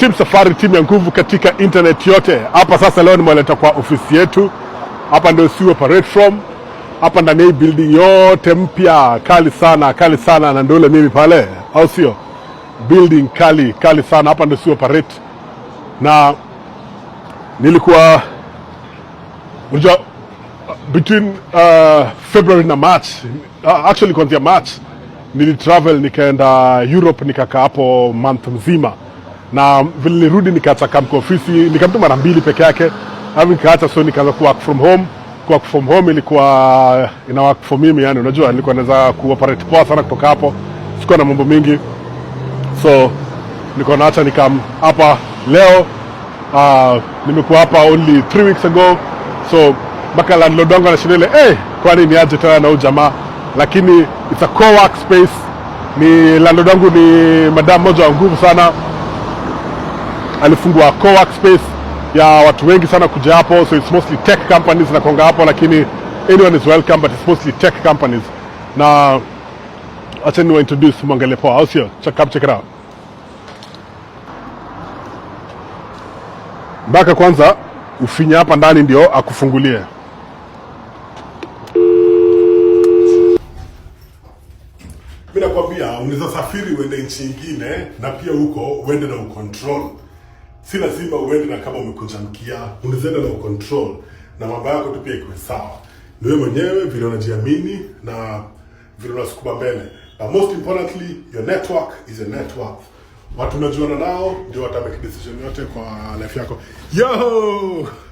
Team Safari, timu ya nguvu katika internet yote. Hapa sasa leo nimeleta kwa ofisi yetu. Hapa ndio si operate from. Hapa ndani hii building yote mpya, kali sana na ndio mimi pale. Au sio? Building kali sana. Hapa ndio si operate. Na nilikuwa unajua between February na March, actually kuanzia March nilitravel nikaenda Europe, nikakaa hapo month mzima, na vile nirudi nikaacha kwa ofisi, nikamtu mara mbili peke yake hapo nikaacha. So nikaanza ku work from home. Work from home ilikuwa ina work for mimi, yani unajua nilikuwa naweza kuoperate poa sana kutoka hapo, sikuwa na mambo mingi. So nilikuwa naacha nikam hapa leo. Nimekuwa hapa only 3 weeks ago. So mpaka landlord wangu anashindele, kwani ni aje tena na ujamaa, lakini it's a co-work space. Ni landlord wangu ni madam moja wa nguvu sana, alifungua co-work space ya watu wengi sana kuja hapo. So it's mostly tech companies na konga hapo, lakini anyone is welcome, but it's mostly tech companies. Na acha ni introduce Mwangele poa, au sio? Check it out. Mpaka kwanza ufinya hapa ndani ndio akufungulie. Mimi nakwambia unaweza safiri uende nchi nyingine na pia huko uende na ucontrol. Si lazima uende na kama umekuja mkia, unaweza na ucontrol na mambo yako tu pia iko sawa. Ni wewe mwenyewe vile unajiamini na vile unasukuma mbele. But most importantly, your network is a network. Watu unajuana nao ndio watamake decision yote kwa life yako. Yo!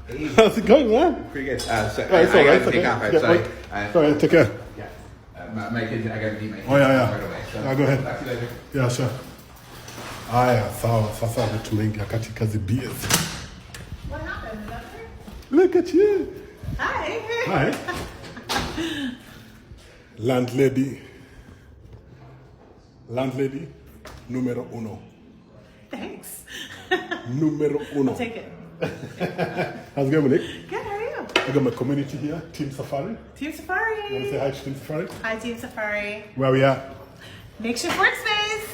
Hey. How's it going, man? Pretty good. So It's all I right. got to take off outside. Sorry, take care. Yeah. My kids, I got to meet my kids Oh, yeah. right away. So Yeah, go ahead. Talk to you later. Yeah, sure. Aya, sawa. Sasa tumeingia katika the beers. What happened? Is that her? Look at you. Hi. Hi. Landlady numero uno. Thanks. Numero uno. I'll take it. How's it going, Monique? Good, how are you? I got my community here, Team Safari. Team Safari. You want to say hi to Team Safari? Hi, Team Safari. Where we at? Makeshift workspace.